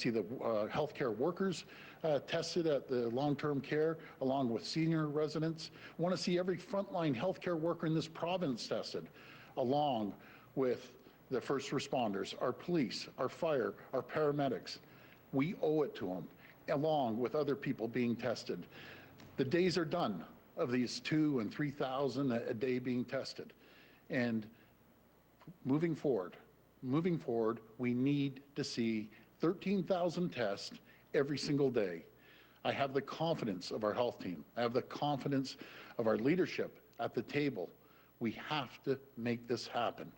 see the healthcare workers tested at the long-term care, along with senior residents. I want to see every frontline healthcare worker in this province tested, along with the first responders, our police, our fire, our paramedics. We owe it to them, along with other people being tested. The days are done of these 2,000 and 3,000 a day being tested. And moving forward, we need to see 13,000 tests every single day. I have the confidence of our health team. I have the confidence of our leadership at the table. We have to make this happen.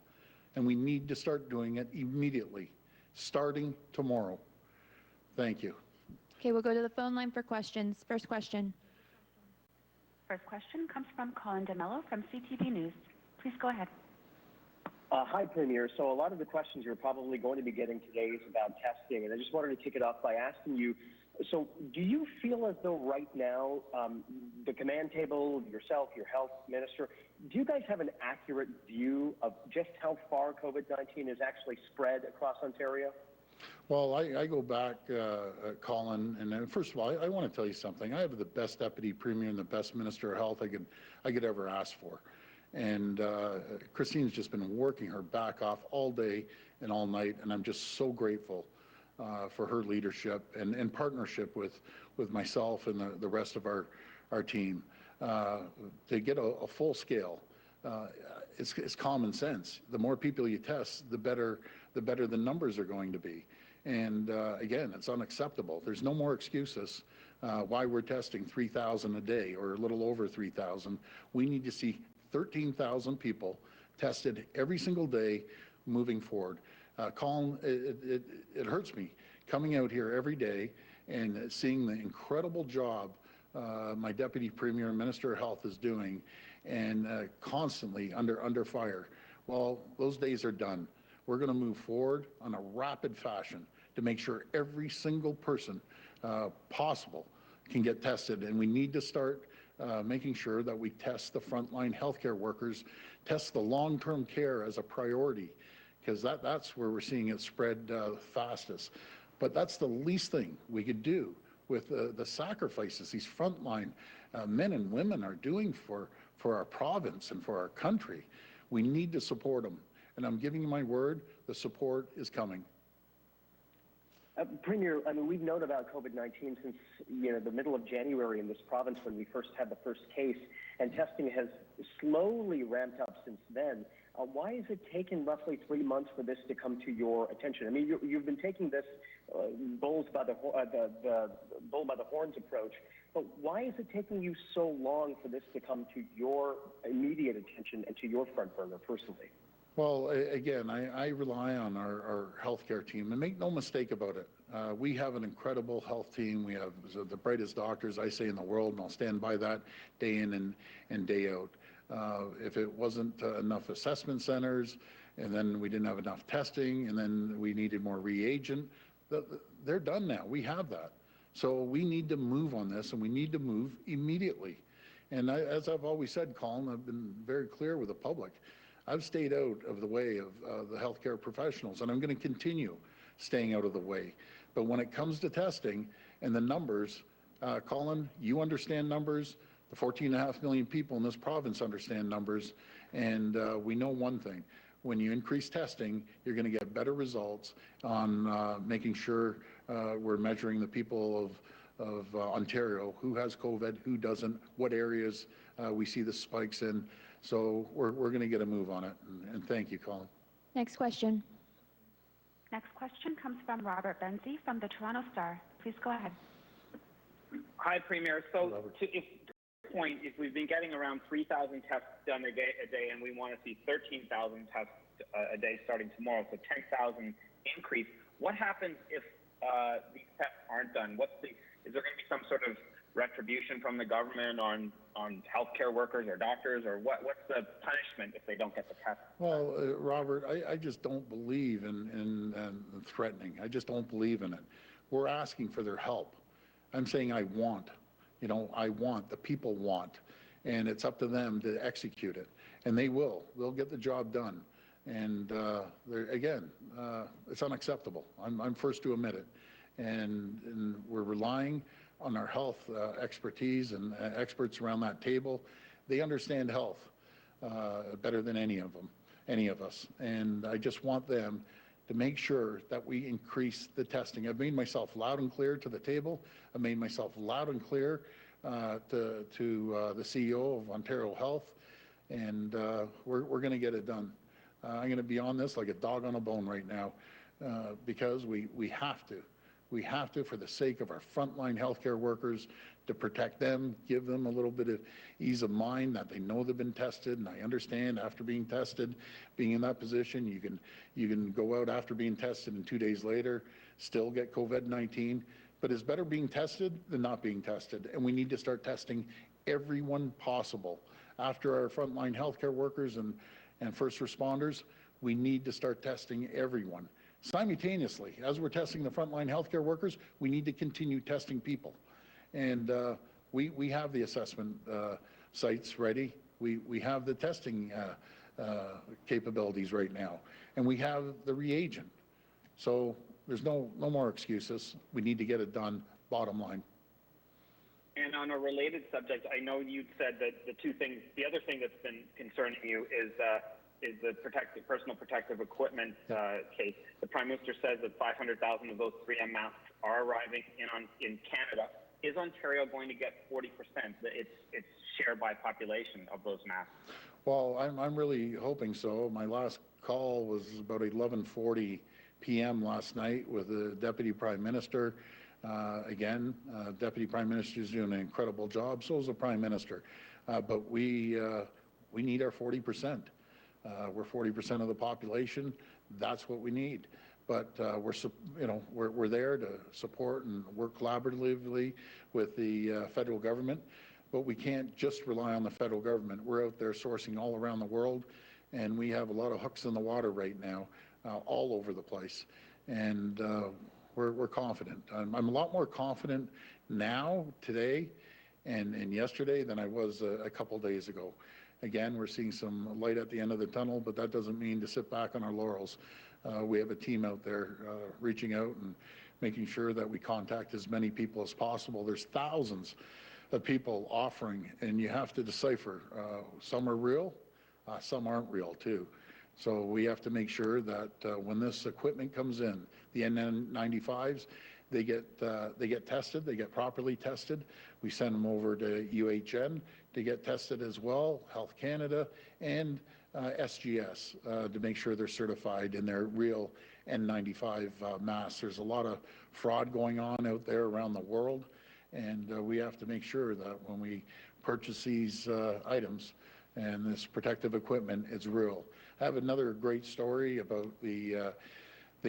And we need to start doing it immediately, starting tomorrow. Thank you. Okay, we'll go to the phone line for questions. First question. First question comes from Colin DeMello from CTV News. Please go ahead. Hi, Premier. So a lot of the questions you're probably going to be getting today is about testing, and I just wanted to kick it off by asking you, so do you feel as though right now the command table, yourself, your health minister, do you guys have an accurate view of just how far COVID-19 is actually spread across Ontario? Well, I go back, Colin, and first of all, I want to tell you something. I have the best deputy premier and the best minister of health I could ever ask for. And Christine's just been working her back off all day and all night, and I'm just so grateful for her leadership and partnership with myself and the rest of our team to get a full scale. It's common sense. The more people you test, the better the numbers are going to be. And again, it's unacceptable. There's no more excuses why we're testing 3,000 a day or a little over 3,000. We need to see 13,000 people tested every single day moving forward. Colin, it hurts me coming out here every day and seeing the incredible job my Deputy Premier and Minister of Health is doing, and constantly under fire. Well, those days are done. We're going to move forward on a rapid fashion to make sure every single person possible can get tested, and we need to start making sure that we test the frontline healthcare workers, test the long-term care as a priority, because that's where we're seeing it spread fastest. But that's the least thing we could do with the sacrifices these frontline men and women are doing for our province and for our country. We need to support them, and I'm giving you my word, the support is coming. Premier, I mean, we've known about COVID-19 since the middle of January in this province when we first had the first case, and testing has slowly ramped up since then. Why has it taken roughly 3 months for this to come to your attention? I mean, you've been taking this bull by the horns approach, but why is it taking you so long for this to come to your immediate attention and to your front burner personally? Well, again, I rely on our healthcare team, and make no mistake about it. We have an incredible health team. We have the brightest doctors, I say, in the world, and I'll stand by that day in and day out. If it wasn't enough assessment centers, and then we didn't have enough testing, and then we needed more reagent, they're done now. We have that. So we need to move on this, and we need to move immediately. And as I've always said, Colin, I've been very clear with the public. I've stayed out of the way of the healthcare professionals, and I'm going to continue staying out of the way. But when it comes to testing and the numbers, Colin, you understand numbers. The 14.5 million people in this province understand numbers, and we know one thing. When you increase testing, you're going to get better results on making sure we're measuring the people of Ontario, who has COVID, who doesn't, what areas we see the spikes in. So we're going to get a move on it, and thank you, Colin. Next question. Next question comes from Robert Benzie from the Toronto Star. Please go ahead. Hi, Premier. So if we've been getting around 3,000 tests done a day, and we want to see 13,000 tests a day starting tomorrow, so 10,000 increase, what happens if these tests aren't done? Is there going to be some sort of retribution from the government on healthcare workers or doctors, or what's the punishment if they don't get the test? Well, Robert, I just don't believe in threatening. I just don't believe in it. We're asking for their help. I'm saying I want. The people want, and it's up to them to execute it, and they will. They'll get the job done, and again, it's unacceptable. I'm first to admit it, and we're relying on our health expertise and experts around that table. They understand health better than any of us. And I just want them to make sure that we increase the testing. I've made myself loud and clear to the table. I've made myself loud and clear to the CEO of Ontario Health, and we're going to get it done. I'm going to be on this like a dog on a bone right now because we have to. We have to, for the sake of our frontline healthcare workers, to protect them, give them a little bit of ease of mind that they know they've been tested. And I understand after being tested, being in that position, you can go out after being tested and 2 days later still get COVID-19. But it's better being tested than not being tested. And we need to start testing everyone possible. After our frontline healthcare workers and first responders, we need to start testing everyone. Simultaneously, as we're testing the frontline healthcare workers, we need to continue testing people. And we have the assessment sites ready. We have the testing capabilities right now. And we have the reagent. So there's no more excuses. We need to get it done, bottom line. And on a related subject, I know you said that the other thing that's been concerning you is the personal protective equipment case. The Prime Minister says that 500,000 of those 3M masks are arriving in Canada. Is Ontario going to get 40%? Its share by population of those masks? Well, I'm really hoping so. My last call was about 11:40 p.m. last night with the Deputy Prime Minister. Deputy Prime Minister is doing an incredible job. So is the Prime Minister. But we need our 40%. We're 40% of the population. That's what we need. But we're there to support and work collaboratively with the federal government. But we can't just rely on the federal government. We're out there sourcing all around the world, and we have a lot of hooks in the water right now, all over the place. And we're confident. I'm a lot more confident now, today, and yesterday than I was a couple days ago. Again, we're seeing some light at the end of the tunnel, but that doesn't mean to sit back on our laurels. We have a team out there reaching out and making sure that we contact as many people as possible. There's thousands of people offering, and you have to decipher. Some are real, some aren't real too. So we have to make sure that when this equipment comes in, the N95s, they get tested, they get properly tested. We send them over to UHN to get tested as well, Health Canada, and SGS to make sure they're certified in their real N95 masks. There's a lot of fraud going on out there around the world, and we have to make sure that when we purchase these items and this protective equipment, it's real. I have another great story about the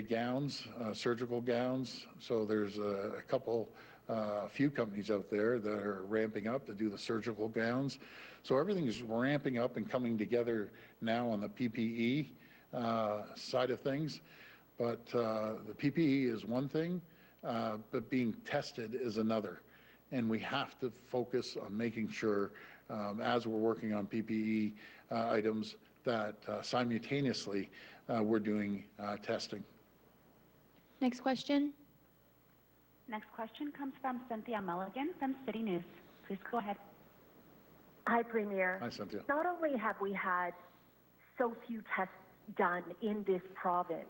gowns, surgical gowns. So there's a few companies out there that are ramping up to do the surgical gowns. So everything is ramping up and coming together now on the PPE side of things. But the PPE is one thing, but being tested is another. And we have to focus on making sure, as we're working on PPE items, that simultaneously we're doing testing. Next question. Next question comes from Cynthia Mulligan from City News. Please go ahead. Hi, Premier. Hi, Cynthia. Not only have we had so few tests done in this province,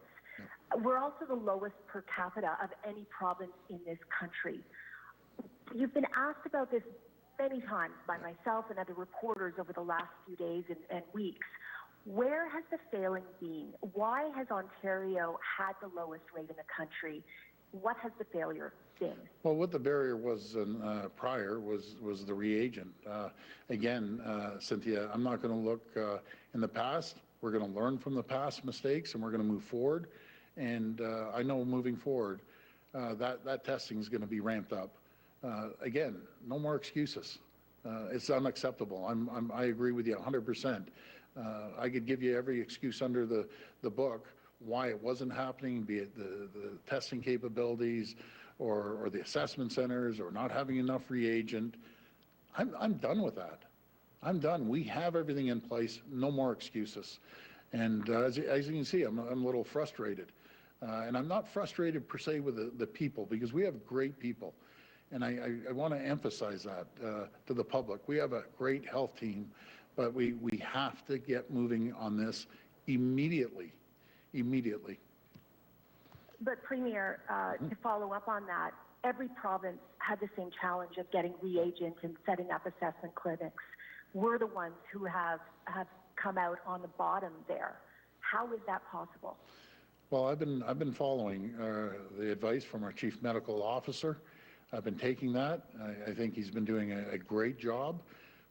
we're also the lowest per capita of any province in this country. You've been asked about this many times by myself and other reporters over the last few days and weeks. Where has the failing been? Why has Ontario had the lowest rate in the country? What has the failure been? Well, what the barrier was prior was the reagent. Again, Cynthia, I'm not going to look in the past. We're going to learn from the past mistakes, and we're going to move forward. And I know moving forward, that testing is going to be ramped up. Again, no more excuses. It's unacceptable. I agree with you 100%. I could give you every excuse under the book why it wasn't happening, be it the testing capabilities or the assessment centers or not having enough reagent. I'm done with that. I'm done. We have everything in place. No more excuses. And as you can see, I'm a little frustrated. And I'm not frustrated per se with the people, because we have great people. And I want to emphasize that to the public. We have a great health team, but we have to get moving on this immediately. But Premier, to follow up on that, every province had the same challenge of getting reagents and setting up assessment clinics. We're the ones who have come out on the bottom there. How is that possible? Well, I've been following the advice from our Chief Medical Officer. I've been taking that. I think he's been doing a great job,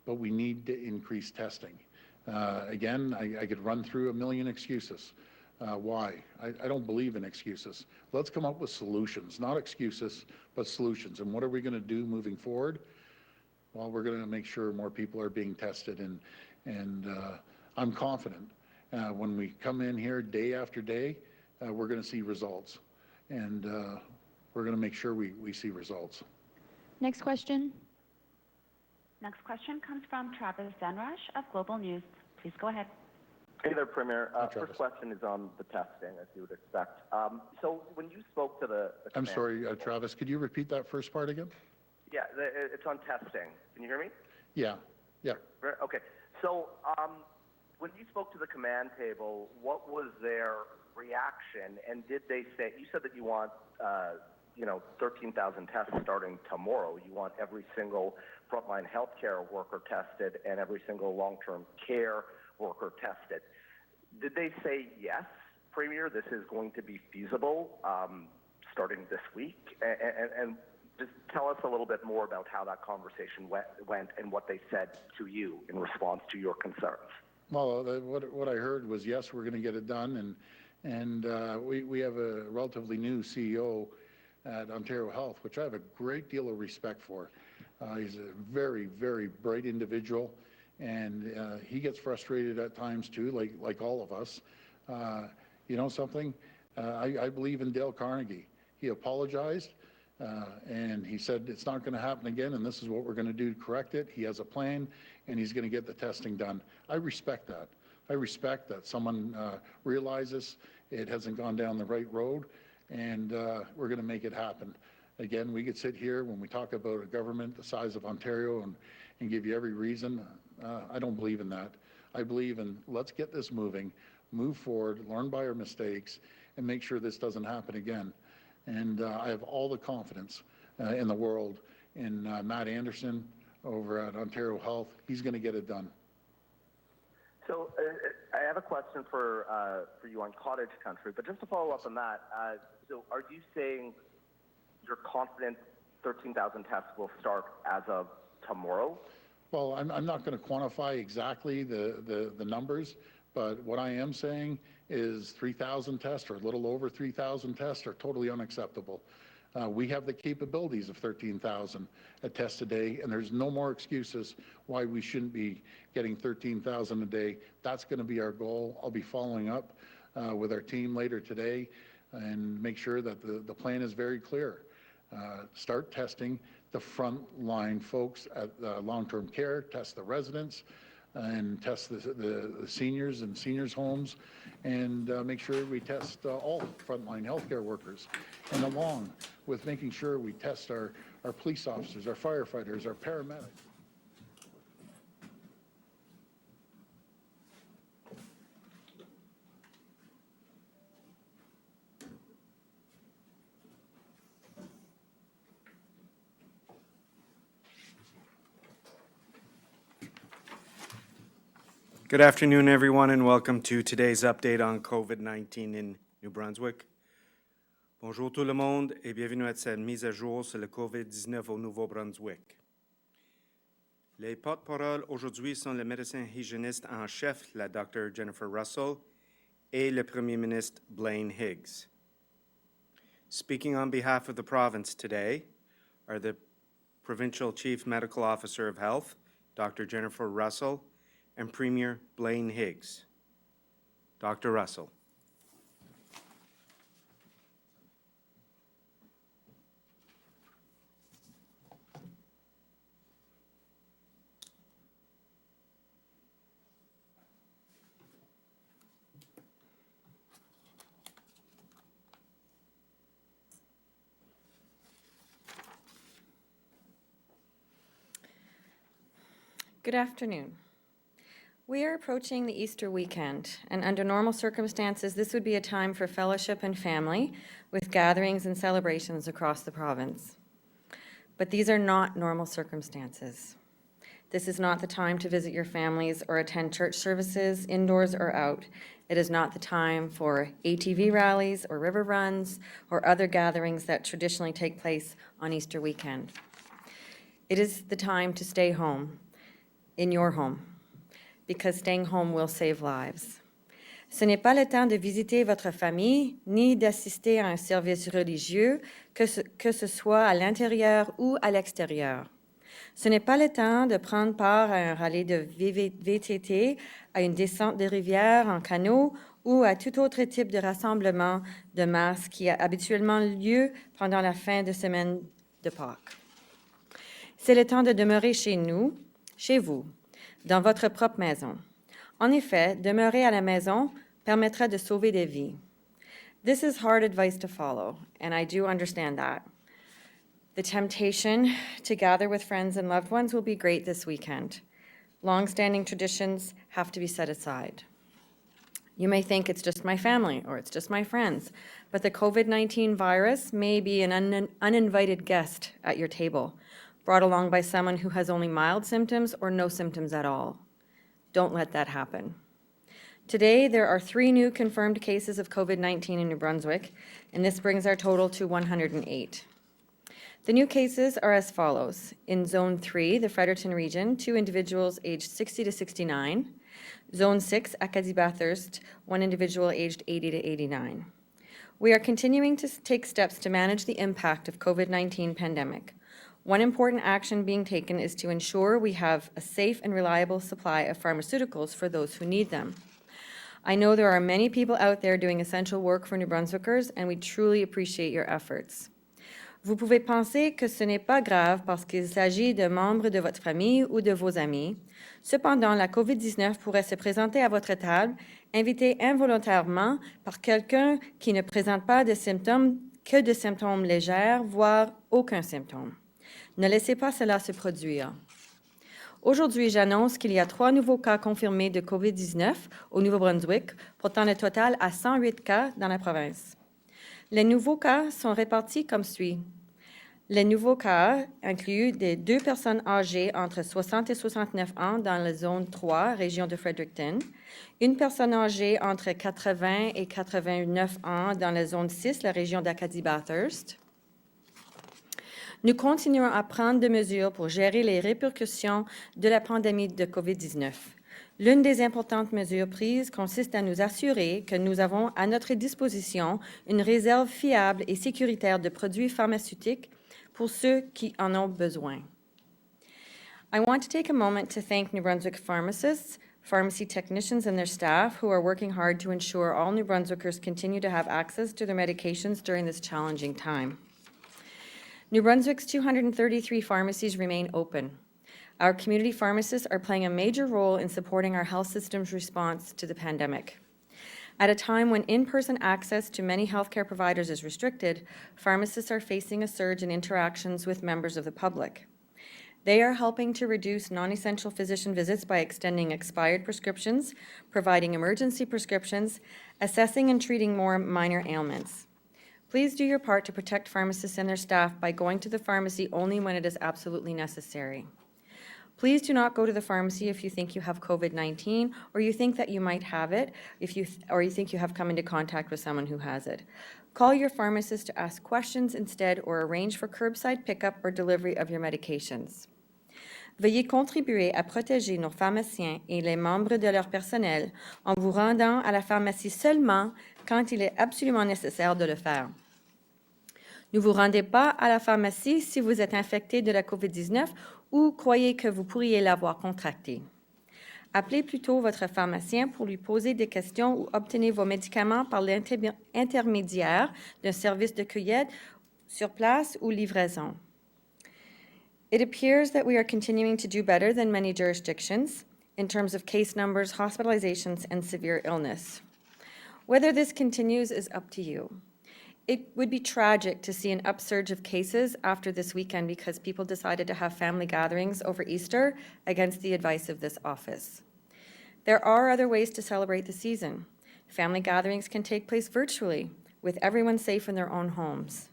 but we need to increase testing. Again, I could run through a million excuses. Why? I don't believe in excuses. Let's come up with solutions, not excuses, but solutions. And what are we going to do moving forward? Well, we're going to make sure more people are being tested, and I'm confident when we come in here day after day, we're going to see results, and we're going to make sure we see results. Next question. Next question comes from Travis Zenrush of Global News. Please go ahead. Hey there, Premier. Hi, Travis. First question is on the testing, as you would expect. So when you spoke to the I'm command sorry, people- Travis, could you repeat that first part again? Yeah, it's on testing. Can you hear me? Yeah. Okay. So when you spoke to the command table, what was their reaction? And did they say, you said that you want 13,000 tests starting tomorrow. You want every single frontline healthcare worker tested and every single long-term care worker tested. Did they say, yes, Premier, this is going to be feasible starting this week? And just tell us a little bit more about how that conversation went and what they said to you in response to your concerns. Well, what I heard was, yes, we're going to get it done, and we have a relatively new CEO at Ontario Health, which I have a great deal of respect for. He's a very, very bright individual, and he gets frustrated at times too, like all of us. You know something? I believe in Dale Carnegie. He apologized, and he said it's not going to happen again, and this is what we're going to do to correct it. He has a plan, and he's going to get the testing done. I respect that. I respect that someone realizes it hasn't gone down the right road, and we're going to make it happen. Again, we could sit here when we talk about a government the size of Ontario and give you every reason. I don't believe in that. I believe in let's get this moving, move forward, learn by our mistakes, and make sure this doesn't happen again. And I have all the confidence in the world in Matt Anderson over at Ontario Health. He's going to get it done. So I have a question for you on cottage country, but just to follow up on that, so are you saying you're confident 13,000 tests will start as of tomorrow? Well, I'm not going to quantify exactly the numbers, but what I am saying is 3,000 tests or a little over 3,000 tests are totally unacceptable. We have the capabilities of 13,000 tests a day, and there's no more excuses why we shouldn't be getting 13,000 a day. That's going to be our goal. I'll be following up with our team later today and make sure that the plan is very clear. Start testing the frontline folks at long-term care, test the residents, and test the seniors and seniors' homes, and make sure we test all frontline healthcare workers, and along with making sure we test our police officers, our firefighters, our paramedics. Good afternoon, everyone, and welcome to today's update on COVID-19 in New Brunswick. Bonjour tout le monde et bienvenue à cette mise à jour sur le COVID-19 au Nouveau-Brunswick. Les porte-paroles aujourd'hui sont le médecin hygiéniste en chef, la Dr. Jennifer Russell, et le Premier ministre Blaine Higgs. Speaking on behalf of the province today are the Provincial Chief Medical Officer of Health, Dr. Jennifer Russell, and Premier Blaine Higgs. Dr. Russell. Good afternoon. We are approaching the Easter weekend, and under normal circumstances, this would be a time for fellowship and family with gatherings and celebrations across the province. But these are not normal circumstances. This is not the time to visit your families or attend church services, indoors or out. It is not the time for ATV rallies or river runs or other gatherings that traditionally take place on Easter weekend. It is the time to stay home, in your home, because staying home will save lives. Ce n'est pas le temps de visiter votre famille, ni d'assister à un service religieux, que ce soit à l'intérieur ou à l'extérieur. Ce n'est pas le temps de prendre part à un rallye de VTT, à une descente de rivière en canot ou à tout autre type de rassemblement de masse qui a habituellement lieu pendant la fin de semaine de Pâques. C'est le temps de demeurer chez nous, chez vous, dans votre propre maison. En effet, demeurer à la maison permettra de sauver des vies. This is hard advice to follow, and I do understand that. The temptation to gather with friends and loved ones will be great this weekend. Long-standing traditions have to be set aside. You may think it's just my family or it's just my friends, but the COVID-19 virus may be an uninvited guest at your table, brought along by someone who has only mild symptoms or no symptoms at all. Don't let that happen. Today, there are 3 new confirmed cases of COVID-19 in New Brunswick, and this brings our total to 108. The new cases are as follows. In Zone 3, the Fredericton region, 2 individuals aged 60 to 69. Zone 6, Acadie-Bathurst, 1 individual aged 80 to 89. We are continuing to take steps to manage the impact of COVID-19 pandemic. One important action being taken is to ensure we have a safe and reliable supply of pharmaceuticals for those who need them. I know there are many people out there doing essential work for New Brunswickers, and we truly appreciate your efforts. Vous pouvez penser que ce n'est pas grave parce qu'il s'agit de membres de votre famille ou de vos amis. Cependant, la COVID-19 pourrait se présenter à votre table, invité involontairement par quelqu'un qui ne présente pas de symptômes que de symptômes légers, voire aucun symptôme. Ne laissez pas cela se produire. Aujourd'hui, j'annonce qu'il y a 3 nouveaux cas confirmés de COVID-19 au Nouveau-Brunswick, portant le total à 108 cas dans la province. Les nouveaux cas sont répartis comme suit. Les nouveaux cas incluent des 2 personnes âgées entre 60 et 69 ans dans la zone 3, région de Fredericton, une personne âgée entre 80 et 89 ans dans la zone 6, la région d'Acadie-Bathurst. Nous continuons à prendre des mesures pour gérer les répercussions de la pandémie de COVID-19. L'une des importantes mesures prises consiste à nous assurer que nous avons à notre disposition une réserve fiable et sécuritaire de produits pharmaceutiques pour ceux qui en ont besoin. I want to take a moment to thank New Brunswick pharmacists, pharmacy technicians, and their staff who are working hard to ensure all New Brunswickers continue to have access to their medications during this challenging time. New Brunswick's 233 pharmacies remain open. Our community pharmacists are playing a major role in supporting our health system's response to the pandemic. At a time when in-person access to many healthcare providers is restricted, pharmacists are facing a surge in interactions with members of the public. They are helping to reduce non-essential physician visits by extending expired prescriptions, providing emergency prescriptions, assessing and treating more minor ailments. Please do your part to protect pharmacists and their staff by going to the pharmacy only when it is absolutely necessary. Please do not go to the pharmacy if you think you have COVID-19 or you think that you might have it, or you think you have come into contact with someone who has it. Call your pharmacist to ask questions instead or arrange for curbside pickup or delivery of your medications. Veuillez contribuer à protéger nos pharmaciens et les membres de leur personnel en vous rendant à la pharmacie seulement quand il est absolument nécessaire de le faire. Ne vous rendez pas à la pharmacie si vous êtes infecté de la COVID-19 ou croyez que vous pourriez l'avoir contracté. Appelez plutôt votre pharmacien pour lui poser des questions ou obtenez vos médicaments par l'intermédiaire d'un service de cueillette sur place ou livraison. It appears that we are continuing to do better than many jurisdictions in terms of case numbers, hospitalizations, and severe illness. Whether this continues is up to you. It would be tragic to see an upsurge of cases after this weekend because people decided to have family gatherings over Easter against the advice of this office. There are other ways to celebrate the season. Family gatherings can take place virtually, with everyone safe in their own homes.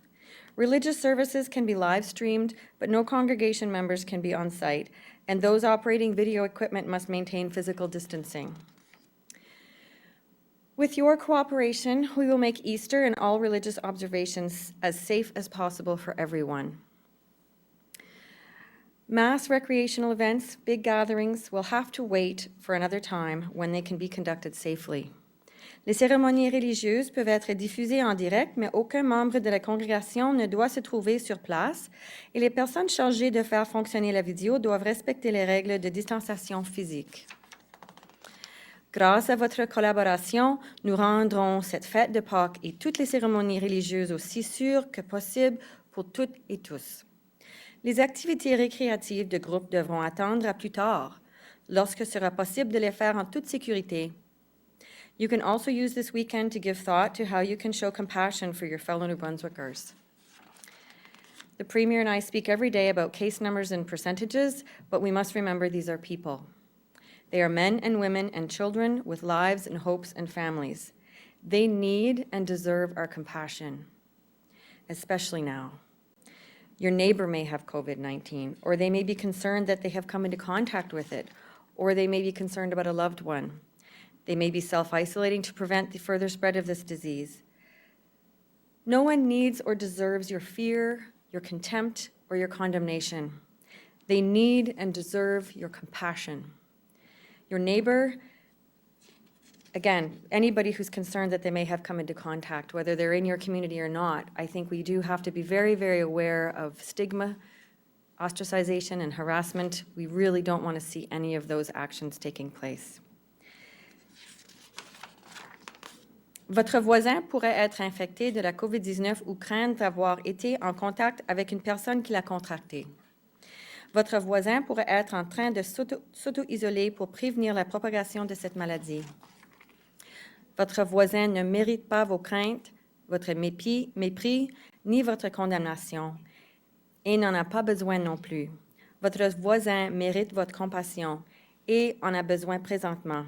Religious services can be live streamed, but no congregation members can be on site, and those operating video equipment must maintain physical distancing. With your cooperation, we will make Easter and all religious observations as safe as possible for everyone. Mass recreational events, big gatherings, will have to wait for another time when they can be conducted safely. Les cérémonies religieuses peuvent être diffusées en direct, mais aucun membre de la congrégation ne doit se trouver sur place et les personnes chargées de faire fonctionner la vidéo doivent respecter les règles de distanciation physique. Grâce à votre collaboration, nous rendrons cette fête de Pâques et toutes les cérémonies religieuses aussi sûres que possible pour toutes et tous. Les activités récréatives de groupe devront attendre à plus tard, lorsque sera possible de les faire en toute sécurité. You can also use this weekend to give thought to how you can show compassion for your fellow New Brunswickers. The Premier and I speak every day about case numbers and percentages, but we must remember these are people. They are men and women and children with lives and hopes and families. They need and deserve our compassion, especially now. Your neighbor may have COVID-19, or they may be concerned that they have come into contact with it, or they may be concerned about a loved one. They may be self-isolating to prevent the further spread of this disease. No one needs or deserves your fear, your contempt, or your condemnation. They need and deserve your compassion. Your neighbor, again, anybody who's concerned that they may have come into contact, whether they're in your community or not, I think we do have to be very, very aware of stigma, ostracization, and harassment. We really don't want to see any of those actions taking place. Votre voisin pourrait être infecté de la COVID-19 ou craindre d'avoir été en contact avec une personne qui l'a contracté. Votre voisin pourrait être en train de s'auto-isoler pour prévenir la propagation de cette maladie. Votre voisin ne mérite pas vos craintes, votre mépris, ni votre condamnation, et n'en a pas besoin non plus. Votre voisin mérite votre compassion et en a besoin présentement.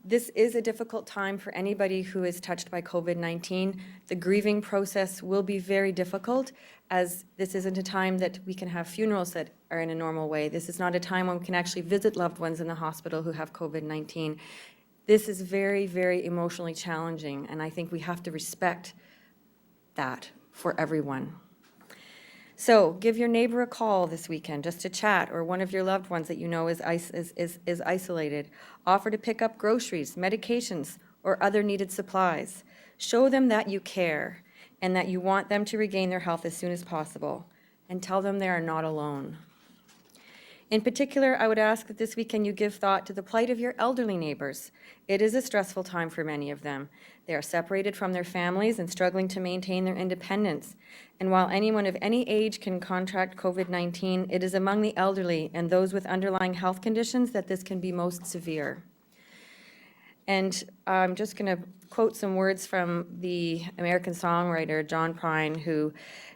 This is a difficult time for anybody who is touched by COVID-19. The grieving process will be very difficult, as this isn't a time that we can have funerals that are in a normal way. This is not a time when we can actually visit loved ones in the hospital who have COVID-19. This is very, very emotionally challenging, and I think we have to respect that for everyone. So give your neighbor a call this weekend just to chat, or one of your loved ones that you know is isolated. Offer to pick up groceries, medications, or other needed supplies. Show them that you care and that you want them to regain their health as soon as possible, and tell them they are not alone. In particular, I would ask that this weekend you give thought to the plight of your elderly neighbors. It is a stressful time for many of them. They are separated from their families and struggling to maintain their independence. And while anyone of any age can contract COVID-19, it is among the elderly and those with underlying health conditions that this can be most severe. And I'm just going to quote some words from the American songwriter John Prine, who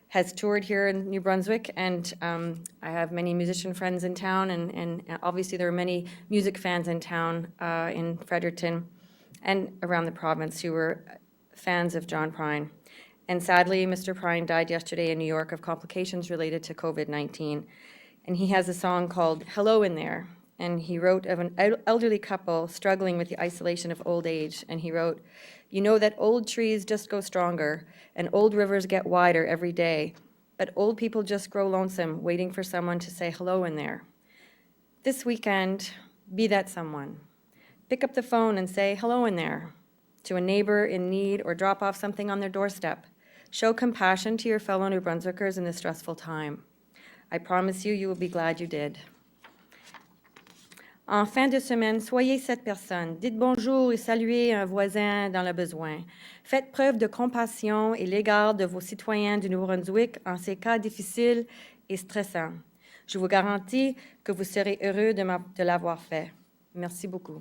has toured here in New Brunswick, and I have many musician friends in town, and obviously there are many music fans in town in Fredericton and around the province who were fans of John Prine. And sadly, Mr. Prine died yesterday in New York of complications related to COVID-19. And he has a song called Hello in There. And he wrote of an elderly couple struggling with the isolation of old age. And he wrote, "You know that old trees just go stronger and old rivers get wider every day, but old people just grow lonesome waiting for someone to say hello in there. This weekend, be that someone. Pick up the phone and say hello in there to a neighbor in need, or drop off something on their doorstep. Show compassion to your fellow New Brunswickers in this stressful time. I promise you, you will be glad you did." En fin de semaine, soyez cette personne. Dites bonjour et saluez un voisin dans le besoin. Faites preuve de compassion et l'égard de vos citoyens du Nouveau-Brunswick en ces cas difficiles et stressants. Je vous garantis que vous serez heureux de l'avoir fait. Merci beaucoup.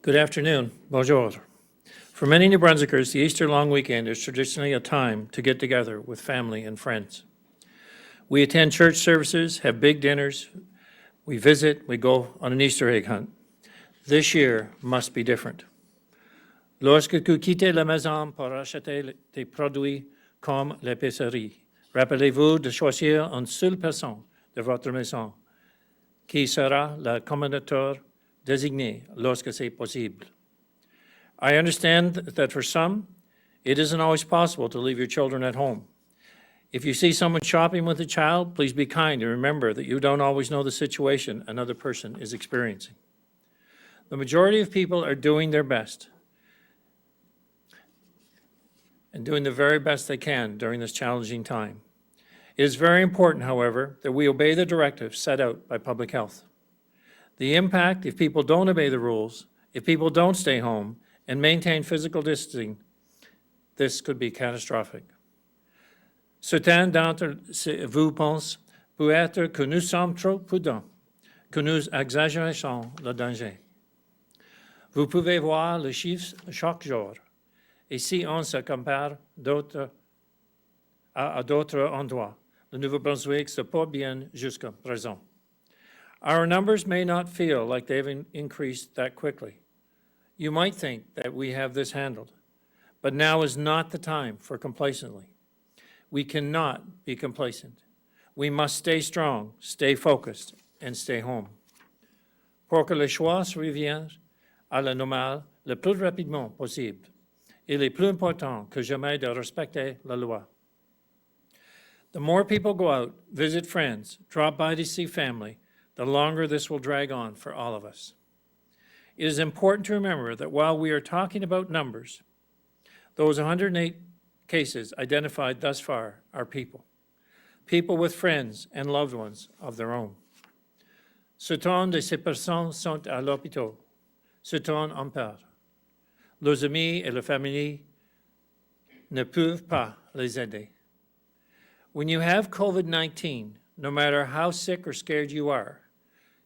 Good afternoon. Bonjour. For many New Brunswickers, the Easter long weekend is traditionally a time to get together with family and friends. We attend church services, have big dinners, we visit, we go on an Easter egg hunt. This year must be different. Lorsque vous quittez la maison pour acheter des produits comme l'épicerie, rappelez-vous de choisir une seule personne de votre maison qui sera le commandateur désigné lorsque c'est possible. I understand that for some, it isn't always possible to leave your children at home. If you see someone shopping with a child, please be kind and remember that you don't always know the situation another person is experiencing. The majority of people are doing their best and doing the very best they can during this challenging time. It is very important, however, that we obey the directives set out by public health. The impact if people don't obey the rules, if people don't stay home and maintain physical distancing, this could be catastrophic. Certains d'entre vous pensent peut-être que nous sommes trop prudents, que nous exagérons le danger. Vous pouvez voir les chiffres chaque jour. Et si on se compare à d'autres endroits, le Nouveau-Brunswick se porte bien jusqu'à présent. Our numbers may not feel like they've increased that quickly. You might think that we have this handled, but now is not the time for complacency. We cannot be complacent. We must stay strong, stay focused, and stay home. Pour que les choix reviennent à la normale le plus rapidement possible, il est plus important que jamais de respecter la loi. The more people go out, visit friends, drop by to see family, the longer this will drag on for all of us. It is important to remember that while we are talking about numbers, those 108 cases identified thus far are people with friends and loved ones of their own. Certaines de ces personnes sont à l'hôpital, certaines en peur. Leurs amis et leurs familles ne peuvent pas les aider. When you have COVID-19, no matter how sick or scared you are,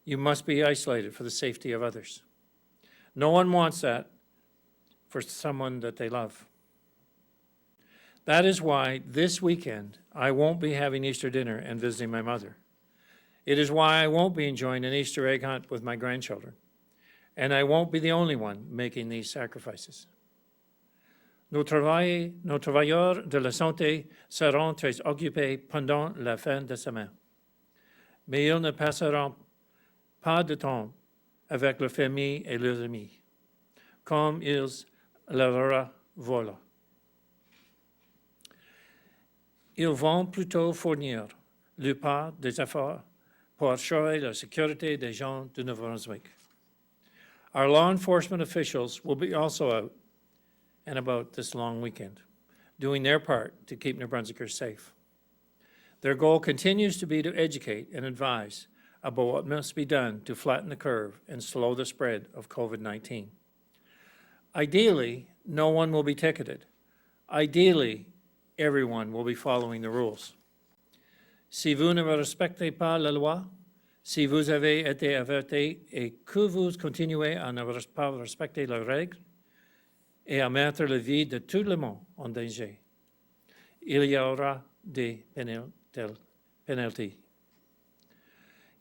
you must be isolated for the safety of others. No one wants that for someone that they love. That is why this weekend I won't be having Easter dinner and visiting my mother. It is why I won't be enjoying an Easter egg hunt with my grandchildren. And I won't be the only one making these sacrifices. Nos travailleurs de la santé seront très occupés pendant la fin de semaine. Mais ils ne passeront pas de temps avec leurs familles et leurs amis, comme ils leur veulent. Ils vont plutôt fournir leur part des efforts pour assurer la sécurité des gens du Nouveau-Brunswick. Our law enforcement officials will be also out and about this long weekend, doing their part to keep New Brunswickers safe. Their goal continues to be to educate and advise about what must be done to flatten the curve and slow the spread of COVID-19. Ideally, no one will be ticketed. Ideally, everyone will be following the rules. Si vous ne respectez pas la loi, si vous avez été averti et que vous continuez à ne pas respecter les règles et à mettre la vie de tout le monde en danger, il y aura des penalties.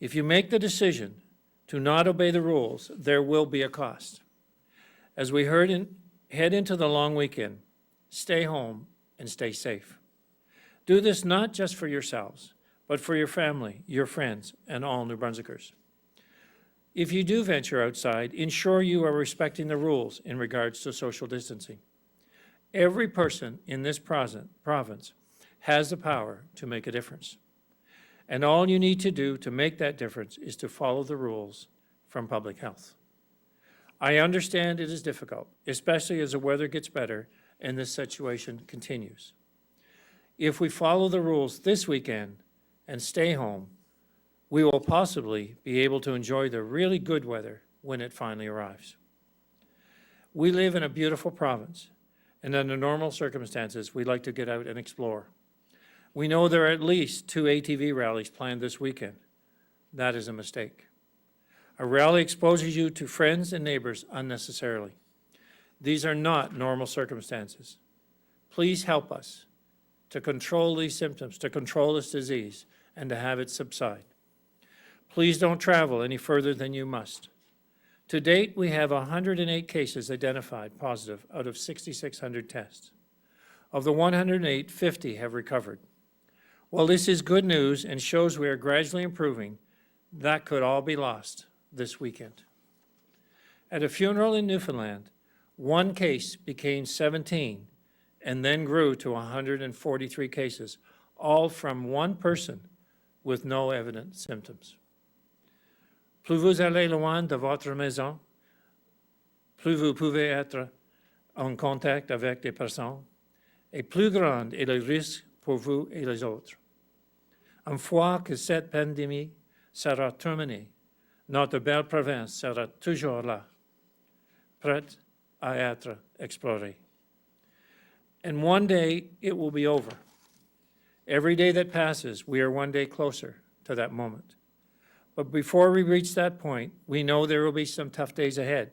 If you make the decision to not obey the rules, there will be a cost. As we head into the long weekend, stay home and stay safe. Do this not just for yourselves, but for your family, your friends, and all New Brunswickers. If you do venture outside, ensure you are respecting the rules in regards to social distancing. Every person in this province has the power to make a difference. And all you need to do to make that difference is to follow the rules from public health. I understand it is difficult, especially as the weather gets better and this situation continues. If we follow the rules this weekend and stay home, we will possibly be able to enjoy the really good weather when it finally arrives. We live in a beautiful province, and under normal circumstances, we like to get out and explore. We know there are at least 2 ATV rallies planned this weekend. That is a mistake. A rally exposes you to friends and neighbors unnecessarily. These are not normal circumstances. Please help us to control these symptoms, to control this disease, and to have it subside. Please don't travel any further than you must. To date, we have 108 cases identified positive out of 6,600 tests. Of the 108, 50 have recovered. While this is good news and shows we are gradually improving, that could all be lost this weekend. At a funeral in Newfoundland, one case became 17 and then grew to 143 cases, all from one person with no evident symptoms. Plus vous allez loin de votre maison, plus vous pouvez être en contact avec des personnes, et plus grand est le risque pour vous et les autres. Une fois que cette pandémie sera terminée, notre belle province sera toujours là, prête à être explorée. And one day it will be over. Every day that passes, we are one day closer to that moment. But before we reach that point, we know there will be some tough days ahead.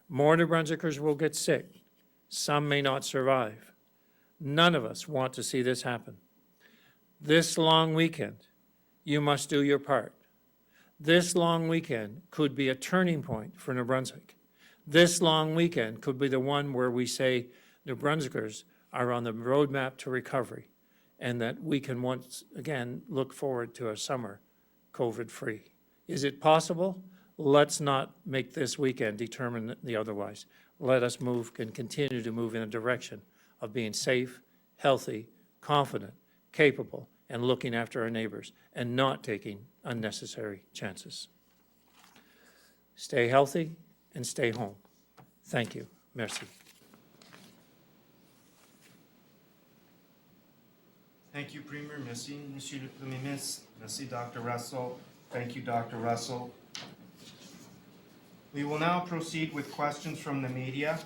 More New Brunswickers will get sick. Some may not survive. None of us want to see this happen. This long weekend, you must do your part. This long weekend could be a turning point for New Brunswick. This long weekend could be the one where we say New Brunswickers are on the roadmap to recovery and that we can once again look forward to a summer COVID-free. Is it possible? Let's not make this weekend determine the otherwise. Let us move and continue to move in a direction of being safe, healthy, confident, capable, and looking after our neighbors and not taking unnecessary chances. Stay healthy and stay home. Thank you. Merci. Thank you, Premier. Merci, Monsieur le Premier Ministre. Merci, Dr. Russell. Thank you, Dr. Russell. We will now proceed with questions from the media.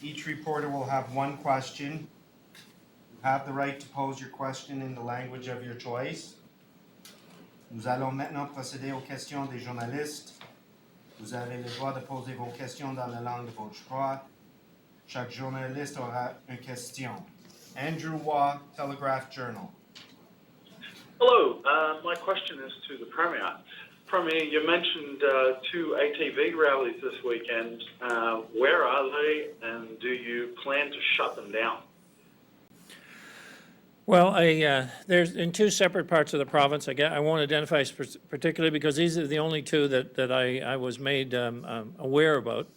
Each reporter will have one question. You have the right to pose your question in the language of your choice. Nous allons maintenant procéder aux questions des journalistes. Vous avez le droit de poser vos questions dans la langue de votre choix. Chaque journaliste aura une question. Andrew Waugh, Telegraph Journal. Hello, my question is to the Premier. Premier, you mentioned two ATV rallies this weekend. Where are they, and do you plan to shut them down? Well, there's in two separate parts of the province. I won't identify particularly because these are the only two that I was made aware about.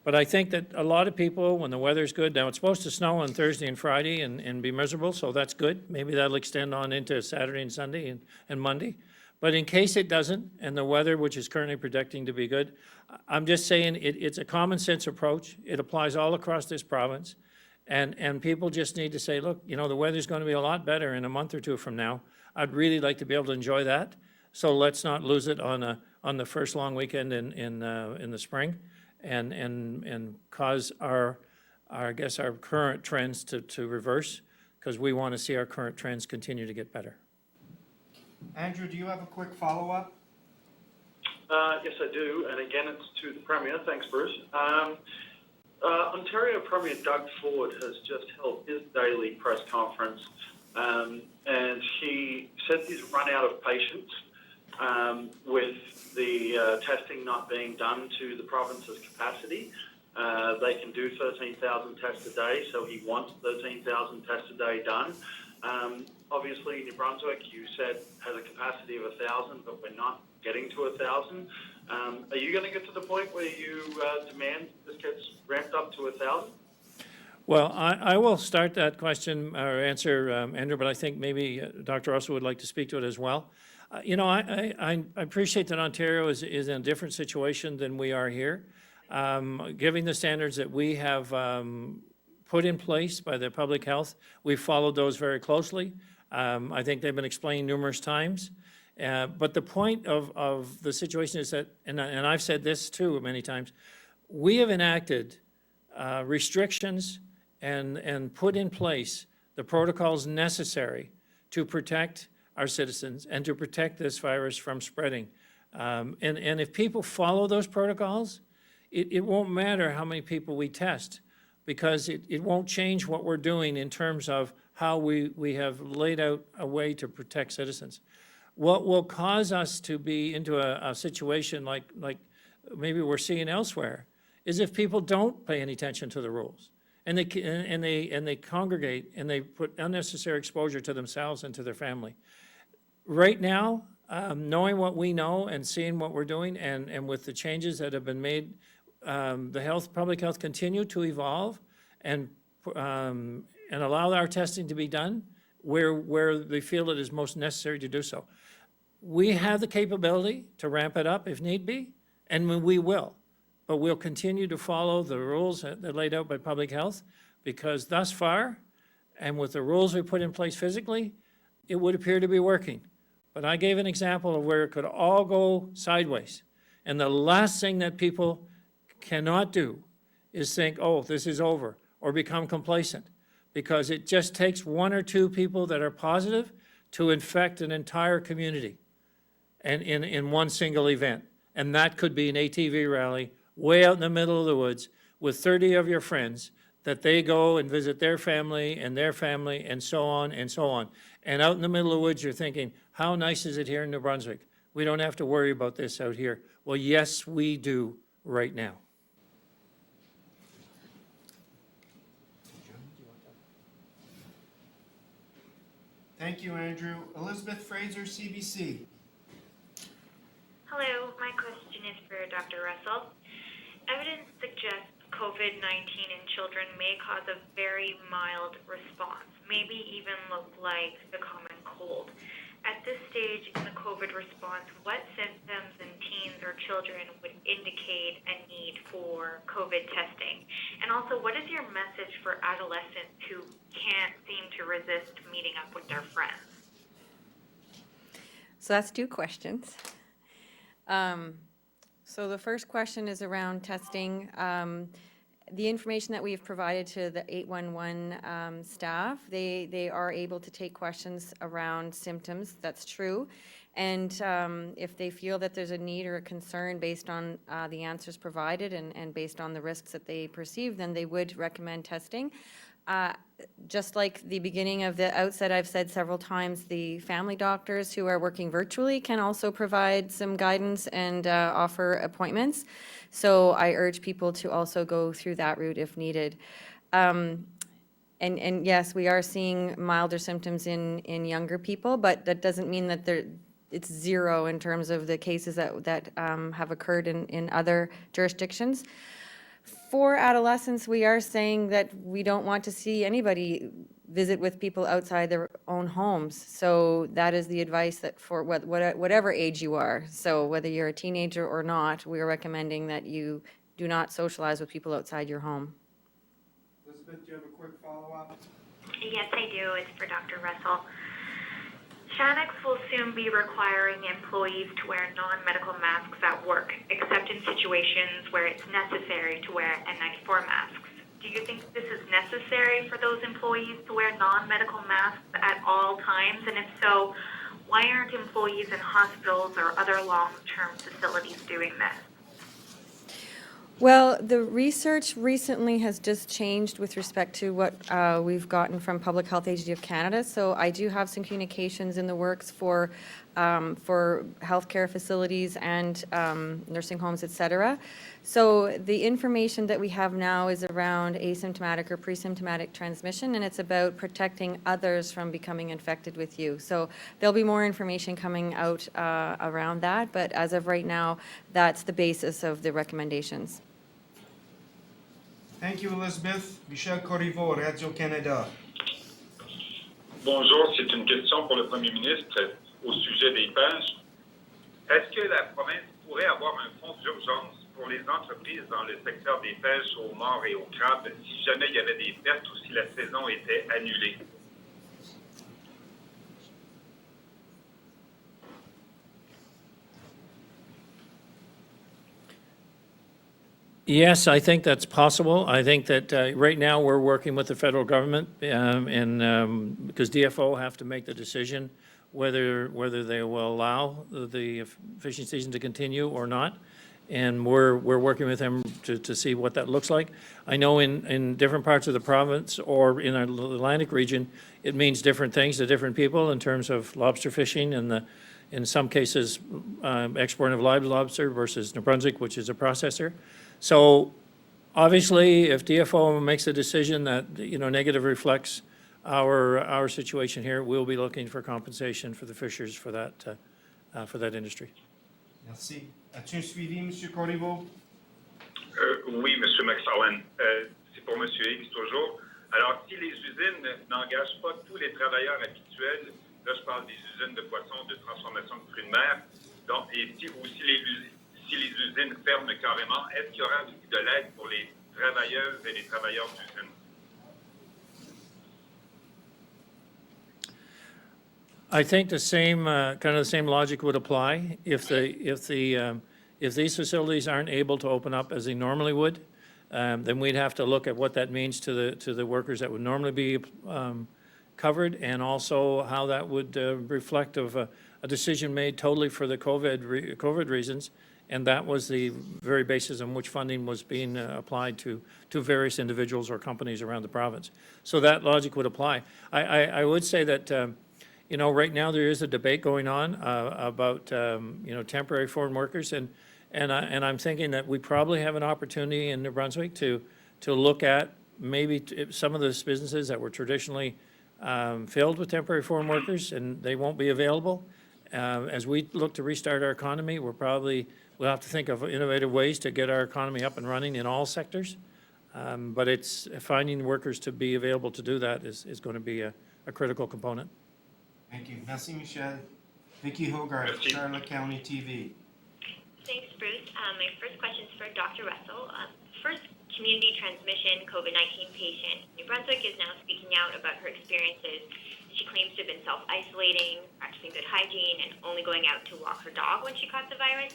But I think that a lot of people, when the weather's good, now it's supposed to snow on Thursday and Friday and be miserable, so that's good. Maybe that'll extend on into Saturday and Sunday and Monday. But in case it doesn't, and the weather, which is currently predicting to be good, I'm just saying it's a common sense approach. It applies all across this province. And people just need to say, look, you know, the weather's going to be a lot better in a month or two from now. I'd really like to be able to enjoy that. So let's not lose it on the first long weekend in the spring. And cause our current trends to reverse, because we want to see our current trends continue to get better. Andrew, do you have a quick follow-up? Yes, I do, and again, it's to the Premier. Thanks, Bruce. Ontario Premier Doug Ford has just held his daily press conference, and he said he's run out of patience with the testing not being done to the province's capacity. They can do 13,000 tests a day, so he wants 13,000 tests a day done. Obviously, New Brunswick, you said, has a capacity of 1,000, but we're not getting to 1,000. Are you going to get to the point where you demand this gets ramped up to 1,000? Well, I will start that question or answer, Andrew, but I think maybe Dr. Russell would like to speak to it as well. You know, I appreciate that Ontario is in a different situation than we are here. Given the standards that we have put in place by the public health, we've followed those very closely. I think they've been explained numerous times. But the point of the situation is that, and I've said this too many times, we have enacted restrictions and put in place the protocols necessary to protect our citizens and to protect this virus from spreading And if people follow those protocols, it won't matter how many people we test, because it won't change what we're doing in terms of how we have laid out a way to protect citizens. What will cause us to be into a situation like maybe we're seeing elsewhere is if people don't pay any attention to the rules, and they congregate and they put unnecessary exposure to themselves and to their family. Right now, knowing what we know and seeing what we're doing, and with the changes that have been made, the public health continue to evolve and allow our testing to be done where they feel it is most necessary to do so. We have the capability to ramp it up if need be, and we will. But we'll continue to follow the rules that are laid out by public health, because thus far, and with the rules we put in place physically, it would appear to be working. But I gave an example of where it could all go sideways. And the last thing that people cannot do is think, oh, this is over, or become complacent, because it just takes one or two people that are positive to infect an entire community and in one single event. And that could be an ATV rally way out in the middle of the woods with 30 of your friends, that they go and visit their family and so on and so on. And out in the middle of the woods, you're thinking, how nice is it here in New Brunswick? We don't have to worry about this out here. Well, yes, we do right now. Thank you, Andrew. Elizabeth Fraser, CBC. Hello, my question is for Dr. Russell. Evidence suggests COVID-19 in children may cause a very mild response, maybe even look like the common cold. At this stage in the COVID response, what symptoms in teens or children would indicate a need for COVID testing? And also, what is your message for adolescents who can't seem to resist meeting up with their friends? So that's two questions. So the first question is around testing. The information that we've provided to the 811 staff, they are able to take questions around symptoms. That's true. And if they feel that there's a need or a concern based on the answers provided and based on the risks that they perceive, then they would recommend testing. Just like the beginning of the outset, I've said several times, the family doctors who are working virtually can also provide some guidance and offer appointments. So I urge people to also go through that route if needed. And yes, we are seeing milder symptoms in younger people, but that doesn't mean that it's zero in terms of the cases that have occurred in other jurisdictions. For adolescents, we are saying that we don't want to see anybody visit with people outside their own homes. So that is the advice that for whatever age you are. So whether you're a teenager or not, we are recommending that you do not socialize with people outside your home. Elizabeth, do you have a quick follow-up? Yes, I do. It's for Dr. Russell. Shanix will soon be requiring employees to wear non-medical masks at work, except in situations where it's necessary to wear N95 masks. Do you think this is necessary for those employees to wear non-medical masks at all times? And if so, why aren't employees in hospitals or other long-term facilities doing this? Well, the research recently has just changed with respect to what we've gotten from Public Health Agency of Canada. So I do have some communications in the works for healthcare facilities and nursing homes, et cetera. So the information that we have now is around asymptomatic or pre-symptomatic transmission, and it's about protecting others from becoming infected with you. So there'll be more information coming out around that, but as of right now, that's the basis of the recommendations. Thank you, Elizabeth. Michel Corriveau, Radio-Canada. Bonjour, c'est une question pour le Premier ministre au sujet des pêches. Est-ce que la province pourrait avoir un fonds d'urgence pour les entreprises dans le secteur des pêches aux morts et aux crabes si jamais il y avait des pertes ou si la saison était annulée? Yes, I think that's possible. I think that right now we're working with the federal government because DFO have to make the decision whether they will allow the fishing season to continue or not. And we're working with them to see what that looks like. I know in different parts of the province or in our Atlantic region, it means different things to different people in terms of lobster fishing and in some cases, export of live lobster versus New Brunswick, which is a processor. So obviously, if DFO makes a decision that, negative reflects our situation here, we'll be looking for compensation for the fishers for that industry. Merci. As-tu un suivi, M. Corriveau? Oui, M. McSarlin. C'est pour M. Higgs toujours. Alors, si les usines n'engagent pas tous les travailleurs habituels, là, je parle des usines de poissons, de transformation de fruits de mer, donc, et si les usines ferment carrément, est-ce qu'il y aura aussi de l'aide pour les travailleuses et les travailleurs d'usines? I think the same kind of the same logic would apply if these facilities aren't able to open up as they normally would. Then we'd have to look at what that means to the workers that would normally be covered, and also how that would reflect of a decision made totally for the COVID reasons, and that was the very basis on which funding was being applied to various individuals or companies around the province. So that logic would apply. I would say that right now there is a debate going on about temporary foreign workers, and I'm thinking that we probably have an opportunity in New Brunswick to look at maybe some of those businesses that were traditionally filled with temporary foreign workers, and they won't be available. As we look to restart our economy, we'll have to think of innovative ways to get our economy up and running in all sectors. But it's finding workers to be available to do that is going to be a critical component. Thank you. Merci, Michel. Vicky Hogarth, Charlotte County TV. Thanks, Bruce. My first question is for Dr. Russell. First community transmission COVID-19 patient in New Brunswick is now speaking out about her experiences. She claims to have been self-isolating, practicing good hygiene, and only going out to walk her dog when she caught the virus.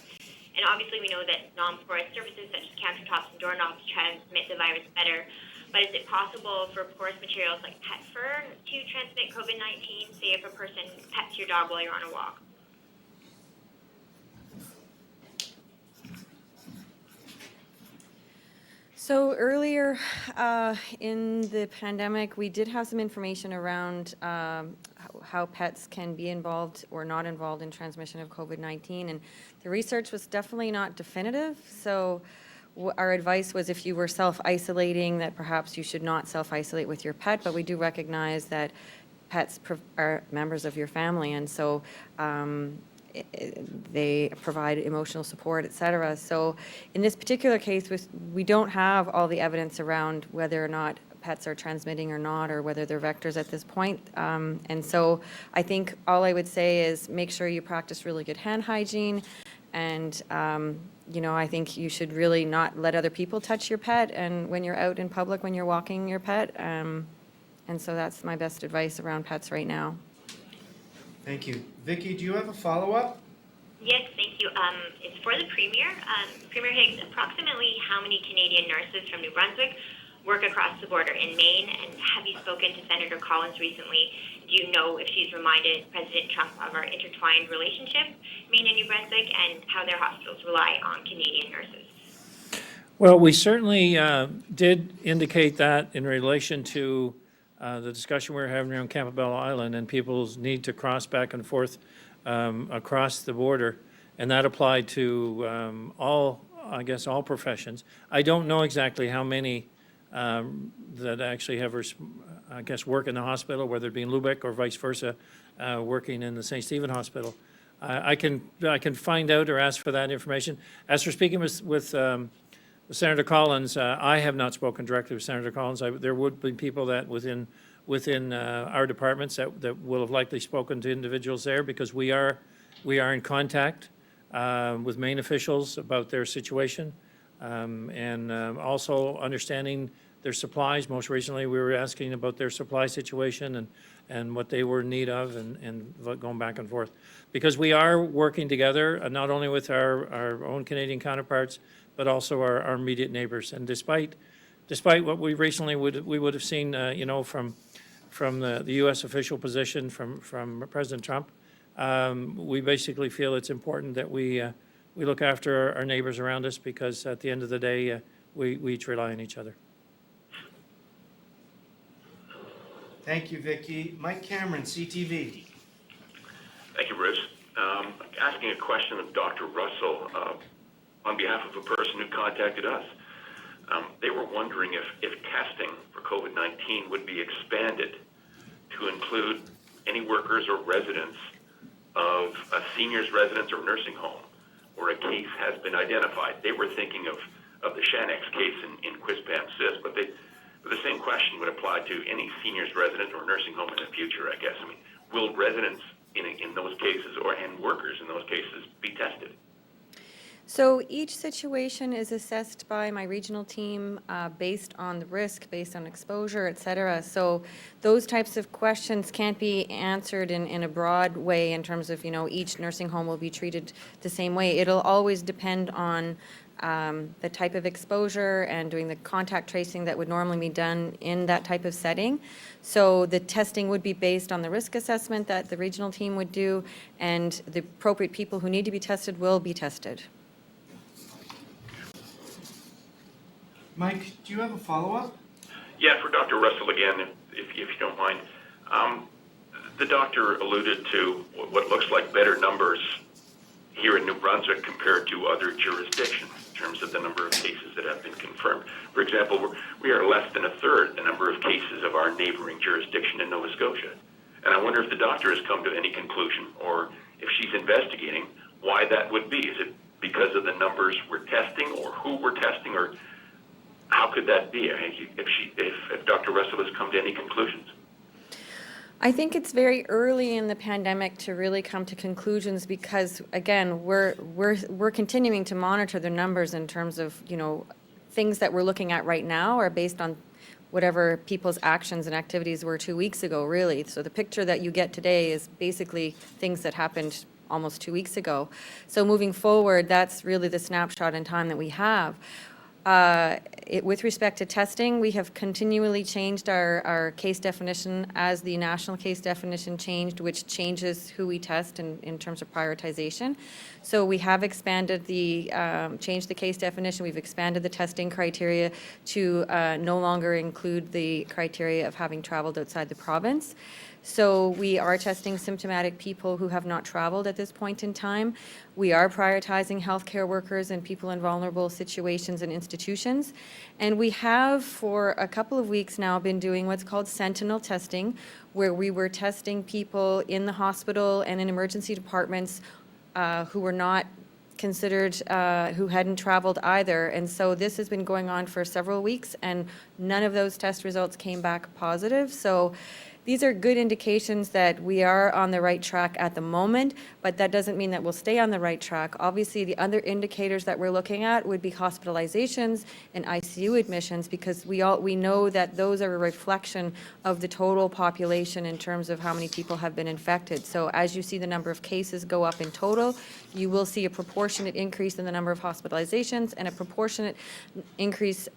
And obviously we know that non-porous surfaces such as countertops and doorknobs transmit the virus better. But is it possible for porous materials like pet fur to transmit COVID-19, say if a person pets your dog while you're on a walk? So earlier in the pandemic, we did have some information around how pets can be involved or not involved in transmission of COVID-19, and the research was definitely not definitive. So our advice was if you were self-isolating, that perhaps you should not self-isolate with your pet, but we do recognize that pets are members of your family, and so they provide emotional support, et cetera. So in this particular case, we don't have all the evidence around whether or not pets are transmitting or not, or whether they're vectors at this point. And so I think all I would say is make sure you practice really good hand hygiene, and I think you should really not let other people touch your pet, and when you're out in public, when you're walking your pet. And so that's my best advice around pets right now. Thank you. Vicky, do you have a follow-up? Yes, thank you. It's for the Premier. Premier Higgs, approximately how many Canadian nurses from New Brunswick work across the border in Maine? And have you spoken to Senator Collins recently? Do you know if she's reminded President Trump of our intertwined relationship, Maine and New Brunswick, and how their hospitals rely on Canadian nurses? Well, we certainly did indicate that in relation to the discussion we were having around Campbell Island and people's need to cross back and forth across the border, and that applied to all professions. I don't know exactly how many that actually have, work in the hospital, whether it be in Lubeck or vice versa, working in the St. Stephen Hospital. I can find out or ask for that information. As for speaking with Senator Collins, I have not spoken directly with Senator Collins. There would be people that within our departments that will have likely spoken to individuals there, because we are in contact with Maine officials about their situation, and also understanding their supplies. Most recently, we were asking about their supply situation and what they were in need of, and going back and forth. Because we are working together, not only with our own Canadian counterparts, but also our immediate neighbors. And despite what we recently would have seen, from the U.S. official position from President Trump, We basically feel it's important that we look after our neighbors around us because at the end of the day, we each rely on each other. Thank you, Vicky. Mike Cameron, CTV. Thank you, Bruce. Asking a question of Dr. Russell on behalf of a person who contacted us. They were wondering if testing for COVID-19 would be expanded to include any workers or residents of a senior's residence or nursing home where a case has been identified. They were thinking of the Shanex case in Quispam-Cis, but the same question would apply to any senior's residence or nursing home in the future, I guess. I mean, will residents in those cases and workers in those cases be tested? So each situation is assessed by my regional team based on the risk, based on exposure, et cetera. So those types of questions can't be answered in a broad way in terms of, each nursing home will be treated the same way. It'll always depend on the type of exposure and doing the contact tracing that would normally be done in that type of setting. So the testing would be based on the risk assessment that the regional team would do, and the appropriate people who need to be tested will be tested. Mike, do you have a follow-up? Yeah, for Dr. Russell again, if you don't mind. The doctor alluded to what looks like better numbers here in New Brunswick compared to other jurisdictions in terms of the number of cases that have been confirmed. For example, we are less than a third the number of cases of our neighboring jurisdiction in Nova Scotia. And I wonder if the doctor has come to any conclusion, or if she's investigating why that would be. Is it because of the numbers we're testing, or who we're testing, or how could that be? If Dr. Russell has come to any conclusions? I think it's very early in the pandemic to really come to conclusions because, again, we're continuing to monitor the numbers in terms of, things that we're looking at right now are based on whatever people's actions and activities were 2 weeks ago, really. So the picture that you get today is basically things that happened almost 2 weeks ago. So moving forward, that's really the snapshot in time that we have. With respect to testing, we have continually changed our case definition as the national case definition changed, which changes who we test in terms of prioritization. So we have expanded changed the case definition. We've expanded the testing criteria to no longer include the criteria of having traveled outside the province. So we are testing symptomatic people who have not traveled at this point in time. We are prioritizing healthcare workers and people in vulnerable situations and institutions. And we have, for a couple of weeks now, been doing what's called Sentinel Testing, where we were testing people in the hospital and in emergency departments who were not considered, who hadn't traveled either. And so this has been going on for several weeks, and none of those test results came back positive. So these are good indications that we are on the right track at the moment, but that doesn't mean that we'll stay on the right track. Obviously, the other indicators that we're looking at would be hospitalizations and ICU admissions, because we know that those are a reflection of the total population in terms of how many people have been infected. So as you see the number of cases go up in total, you will see a proportionate increase in the number of hospitalizations and a proportionate increase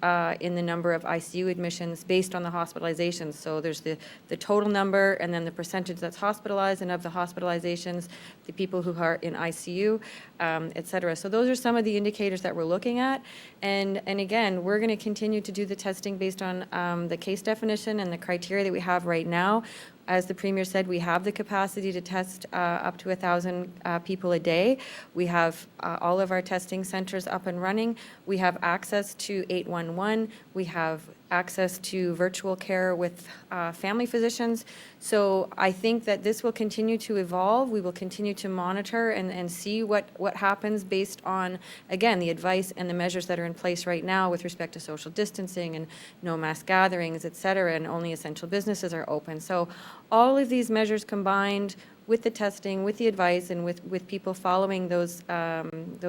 in the number of ICU admissions based on the hospitalizations. So there's the total number and then the percentage that's hospitalized, and of the hospitalizations, the people who are in ICU, et cetera. So those are some of the indicators that we're looking at. And again, we're going to continue to do the testing based on the case definition and the criteria that we have right now. As the Premier said, we have the capacity to test up to 1,000 people a day. We have all of our testing centers up and running. We have access to 811. We have access to virtual care with family physicians. So I think that this will continue to evolve. We will continue to monitor and see what happens based on, again, the advice and the measures that are in place right now with respect to social distancing and no mass gatherings, et cetera, and only essential businesses are open. So all of these measures combined with the testing, with the advice, and with people following those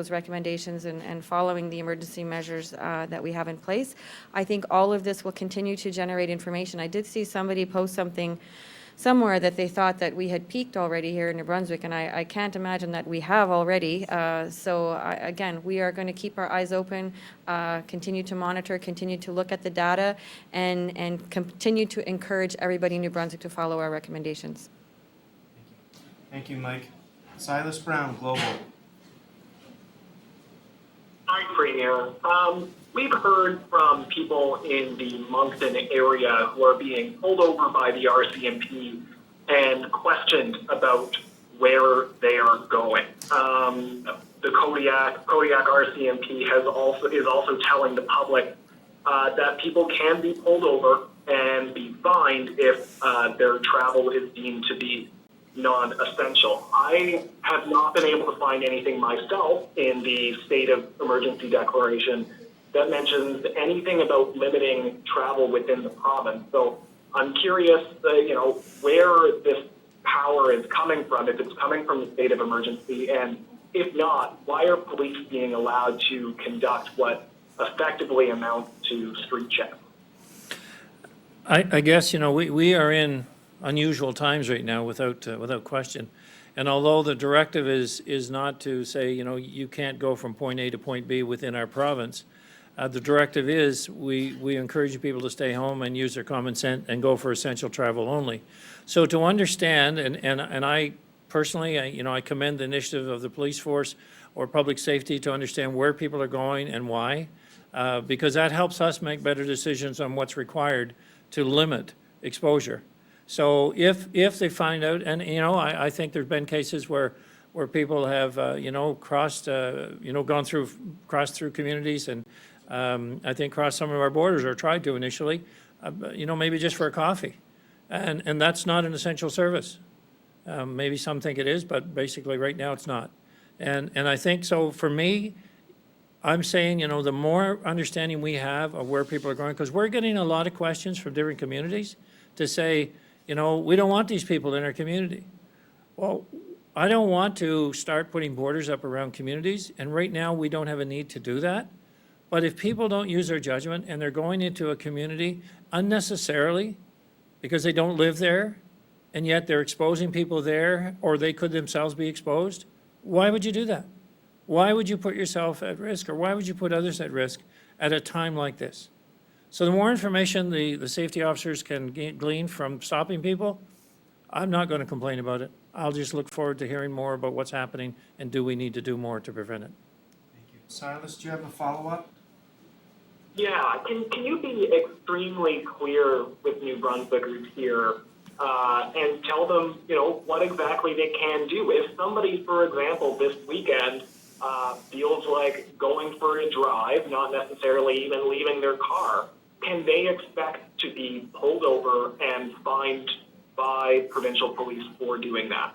recommendations and following the emergency measures that we have in place, I think all of this will continue to generate information. I did see somebody post something somewhere that they thought that we had peaked already here in New Brunswick, and I can't imagine that we have already. Again, we are going to keep our eyes open, continue to monitor, continue to look at the data, and continue to encourage everybody in New Brunswick to follow our recommendations. Thank you, Mike. Silas Brown, Global. Hi, Premier. We've heard from people in the Moncton area who are being pulled over by the RCMP and questioned about where they are going. The Kodiak RCMP is also telling the public that people can be pulled over and be fined if their travel is deemed to be non-essential. I have not been able to find anything myself in the state of emergency declaration that mentions anything about limiting travel within the province. So I'm curious, where this power is coming from, if it's coming from the state of emergency, and if not, why are police being allowed to conduct what effectively amounts to street checks? I guess, we are in unusual times right now without question. And although the directive is not to say, you can't go from point A to point B within our province, the directive is we encourage people to stay home and use their common sense and go for essential travel only. So to understand, and I personally, I commend the initiative of the police force or public safety to understand where people are going and why, because that helps us make better decisions on what's required to limit exposure. So if they find out, and I think there's been cases where people have crossed through communities and I think crossed some of our borders or tried to initially, maybe just for a coffee, and that's not an essential service. Maybe some think it is, but basically right now it's not. And I think so for me, I'm saying, the more understanding we have of where people are going, because we're getting a lot of questions from different communities to say, we don't want these people in our community. Well, I don't want to start putting borders up around communities, and right now we don't have a need to do that. But if people don't use their judgment and they're going into a community unnecessarily because they don't live there, and yet they're exposing people there, or they could themselves be exposed, why would you do that? Why would you put yourself at risk, or why would you put others at risk at a time like this? So the more information the safety officers can glean from stopping people, I'm not going to complain about it. I'll just look forward to hearing more about what's happening and do we need to do more to prevent it. Thank you. Silas, do you have a follow-up? Yeah, can you be extremely clear with New Brunswickers here and tell them, what exactly they can do? If somebody, for example, this weekend feels like going for a drive, not necessarily even leaving their car, can they expect to be pulled over and fined by provincial police for doing that?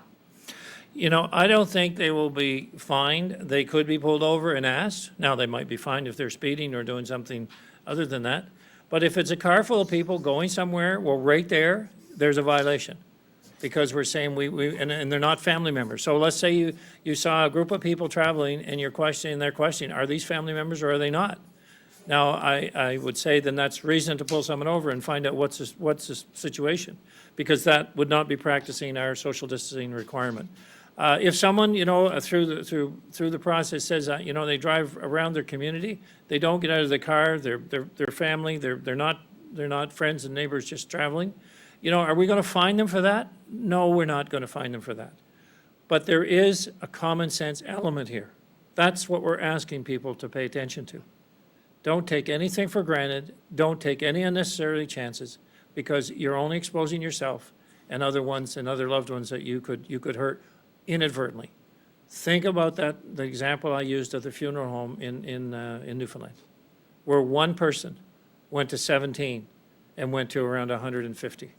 I don't think they will be fined. They could be pulled over and asked. Now, they might be fined if they're speeding or doing something other than that. But if it's a car full of people going somewhere, well, right there's a violation. Because we're saying and they're not family members. So let's say you saw a group of people traveling and they're questioning, are these family members or are they not? Now, I would say then that's reason to pull someone over and find out what's the situation, because that would not be practicing our social distancing requirement. If someone, through the process says, they drive around their community, they don't get out of the car, they're family, they're not friends and neighbors just traveling. Are we going to fine them for that? No, we're not going to fine them for that. But there is a common sense element here. That's what we're asking people to pay attention to. Don't take anything for granted. Don't take any unnecessary chances, because you're only exposing yourself and other ones and other loved ones that you could hurt inadvertently. Think about that, the example I used of the funeral home in Newfoundland, where one person went to 17 and went to around 150.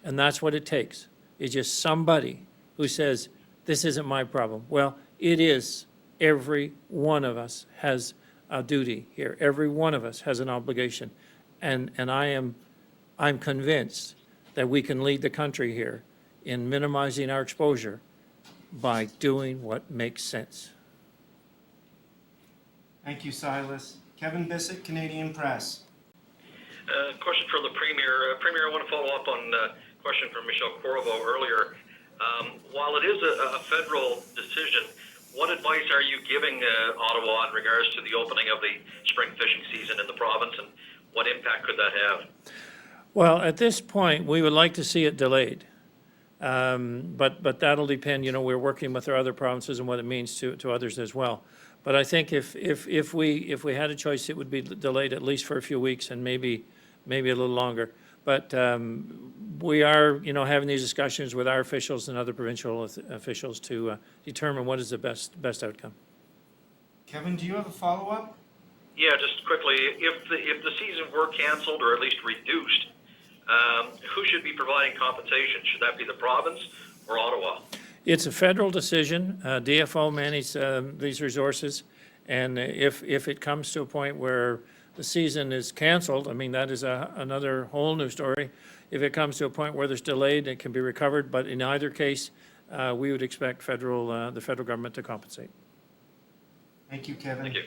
And that's what it takes. It's just somebody who says, this isn't my problem. Well, it is. Every one of us has a duty here. Every one of us has an obligation. And I'm convinced that we can lead the country here in minimizing our exposure by doing what makes sense. Thank you, Silas. Kevin Bissett, Canadian Press. Question for the Premier. Premier, I want to follow up on a question from Michelle Corvo earlier. While it is a federal decision, what advice are you giving Ottawa in regards to the opening of the spring fishing season in the province, and what impact could that have? Well, at this point, we would like to see it delayed. But that'll depend, we're working with our other provinces and what it means to others as well. But I think if we had a choice, it would be delayed at least for a few weeks and maybe a little longer. But we are, having these discussions with our officials and other provincial officials to determine what is the best outcome. Kevin, do you have a follow-up? Yeah, just quickly, if the season were canceled or at least reduced, who should be providing compensation? Should that be the province or Ottawa? It's a federal decision. DFO manages these resources, and if it comes to a point where the season is canceled, I mean, that is another whole new story. If it comes to a point where there's delayed, it can be recovered, but in either case, we would expect the federal government to compensate. Thank you, Kevin. Thank you.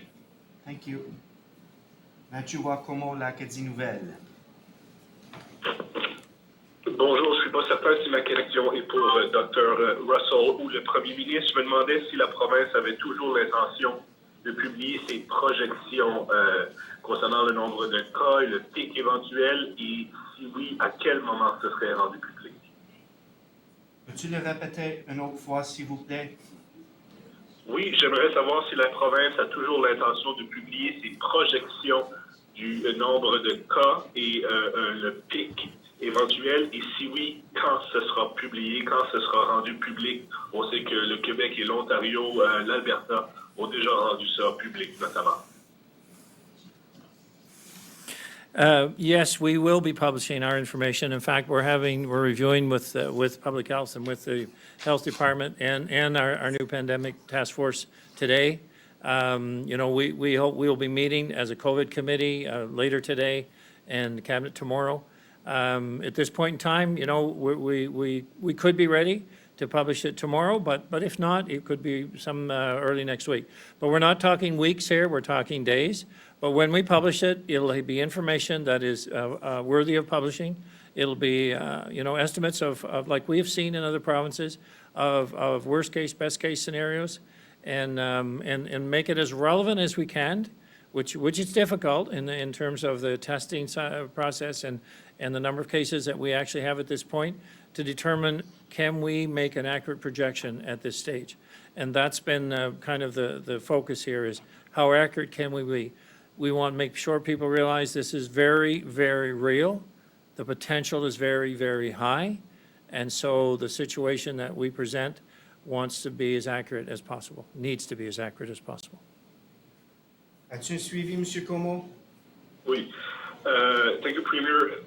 Thank you. Mathieu Wakomo, l'Acadie Nouvelle. Bonjour, je ne suis pas certain si ma question est pour Dr. Russell ou le Premier ministre. Je me demandais si la province avait toujours l'intention de publier ses projections concernant le nombre de cas et le pic éventuel, et si oui, à quel moment ce serait rendu public? Peux-tu le répéter une autre fois, s'il vous plaît? Oui, j'aimerais savoir si la province a toujours l'intention de publier ses projections du nombre de cas et le pic éventuel, et si oui, quand ce sera publié, quand ce sera rendu public. On sait que le Québec et l'Ontario, l'Alberta ont déjà rendu ça public, notamment. Yes, we will be publishing our information. In fact, we're reviewing with Public Health and with the Health Department and our new pandemic task force today. We hope we will be meeting as a COVID committee later today and Cabinet tomorrow. At this point in time, we could be ready to publish it tomorrow, but if not, it could be some early next week. But we're not talking weeks here, we're talking days. But when we publish it, it'll be information that is worthy of publishing. It'll be, estimates of like we have seen in other provinces of worst case, best case scenarios, and make it as relevant as we can, which is difficult in terms of the testing process and the number of cases that we actually have at this point, to determine, can we make an accurate projection at this stage? And that's been kind of the focus here, is how accurate can we be? We want to make sure people realize this is very, very real. The potential is very, very high. And so the situation that we present wants to be as accurate as possible, needs to be as accurate as possible. As-tu un suivi, M. Como? Oui. Thank you, Premier.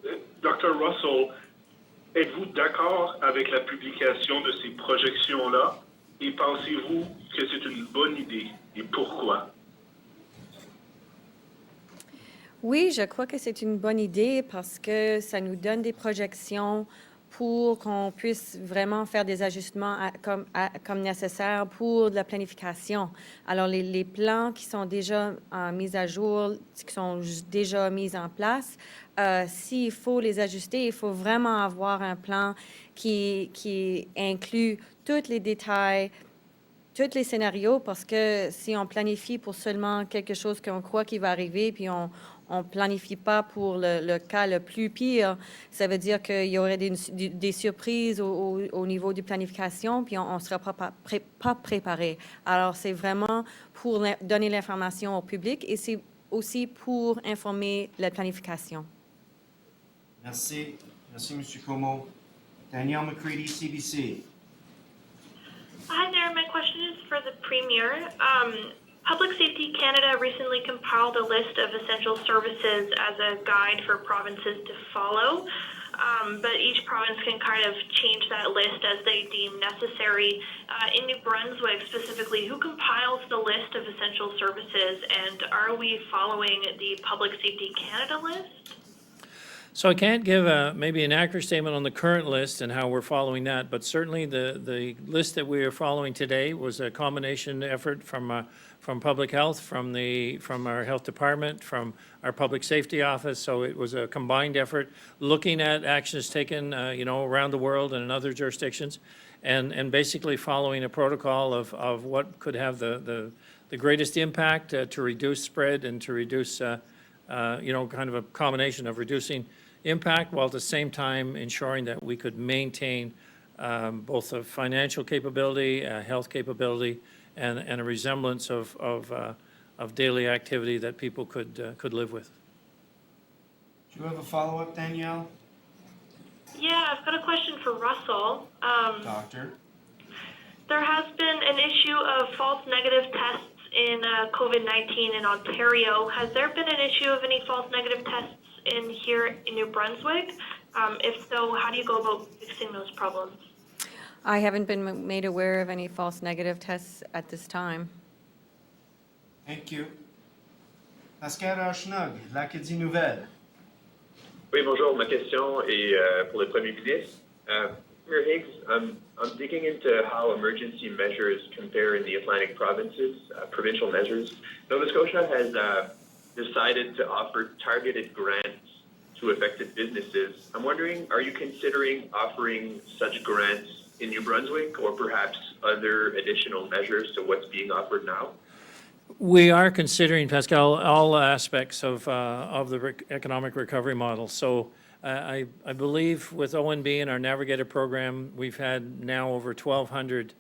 Dr. Russell, êtes-vous d'accord avec la publication de ces projections-là, et pensez-vous que c'est une bonne idée, et pourquoi? Oui, je crois que c'est une bonne idée parce que ça nous donne des projections pour qu'on puisse vraiment faire des ajustements comme nécessaire pour de la planification. Alors, les plans qui sont déjà mis à jour, qui sont déjà mis en place, s'il faut les ajuster, il faut vraiment avoir un plan qui inclut tous les détails, tous les scénarios, parce que si on planifie pour seulement quelque chose qu'on croit qu'il va arriver, puis on ne planifie pas pour le cas le plus pire, ça veut dire qu'il y aurait des surprises au niveau de planification, puis on ne sera pas préparé. Alors, c'est vraiment pour donner l'information au public et c'est aussi pour informer la planification. Merci. Merci, M. Como. Danielle McCready, CBC. Hi there. My question is for the Premier. Public Safety Canada recently compiled a list of essential services as a guide for provinces to follow, but each province can kind of change that list as they deem necessary. In New Brunswick specifically, who compiles the list of essential services, and are we following the Public Safety Canada list? So I can't give maybe an accurate statement on the current list and how we're following that, but certainly the list that we are following today was a combination effort from Public Health, from our Health Department, from our Public Safety Office. So it was a combined effort looking at actions taken, around the world and in other jurisdictions, and basically following a protocol of what could have the greatest impact to reduce spread and to reduce, kind of a combination of reducing impact while at the same time ensuring that we could maintain both a financial capability, a health capability, and a resemblance of daily activity that people could live with. Do you have a follow-up, Danielle? Yeah, I've got a question for Russell. Doctor? There has been an issue of false negative tests in COVID-19 in Ontario. Has there been an issue of any false negative tests here in New Brunswick? If so, how do you go about fixing those problems? I haven't been made aware of any false negative tests at this time. Thank you. Pascal Archnug, l'Acadie Nouvelle. Oui, bonjour. Ma question est pour le Premier ministre. Premier Higgs, I'm digging into how emergency measures compare in the Atlantic provinces, provincial measures. Nova Scotia has decided to offer targeted grants to affected businesses. I'm wondering, are you considering offering such grants in New Brunswick or perhaps other additional measures to what's being offered now? We are considering, Pascal, all aspects of the economic recovery model. So I believe with ONB and our Navigator program, we've had now over 1,200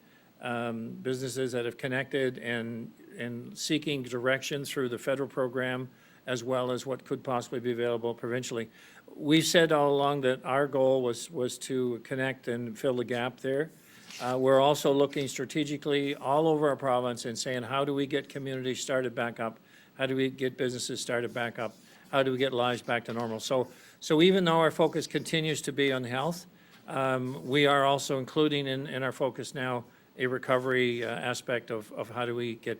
businesses that have connected and seeking direction through the federal program, as well as what could possibly be available provincially. We've said all along that our goal was to connect and fill the gap there. We're also looking strategically all over our province and saying, how do we get communities started back up? How do we get businesses started back up? How do we get lives back to normal? So even though our focus continues to be on health, we are also including in our focus now a recovery aspect of how do we get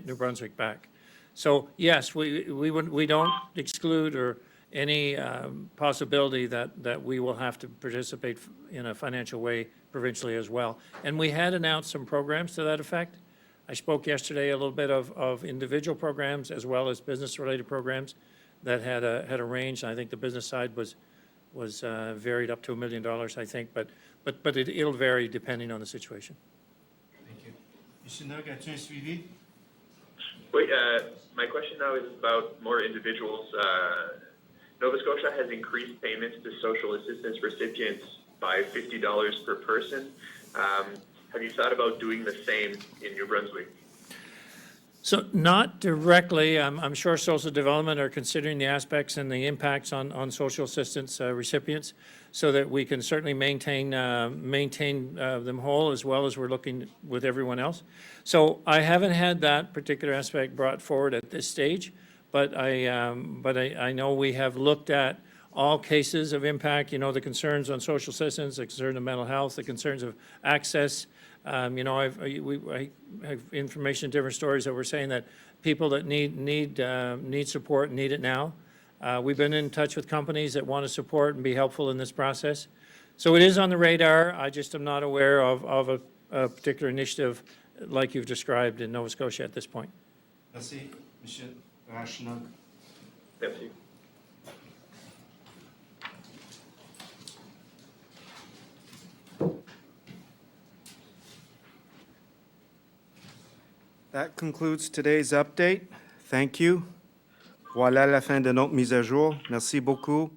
New Brunswick back. So yes, we don't exclude or any possibility that we will have to participate in a financial way provincially as well. And we had announced some programs to that effect. I spoke yesterday a little bit of individual programs as well as business-related programs that had a range. I think the business side was varied up to $1 million, I think, but it'll vary depending on the situation. Thank you. Monsieur Nog, as-tu un suivi? Oui, my question now is about more individuals. Nova Scotia has increased payments to social assistance recipients by $50 per person. Have you thought about doing the same in New Brunswick? So not directly. I'm sure social development are considering the aspects and the impacts on social assistance recipients so that we can certainly maintain them whole as well as we're looking with everyone else. So I haven't had that particular aspect brought forward at this stage, but I know we have looked at all cases of impact, the concerns on social assistance, the concern of mental health, the concerns of access. I have information, different stories that we're saying that people that need support need it now. We've been in touch with companies that want to support and be helpful in this process. So it is on the radar. I just am not aware of a particular initiative like you've described in Nova Scotia at this point. Merci, Monsieur Archnug. Merci. That concludes today's update. Thank you. Voilà la fin de notre mise à jour. Merci beaucoup.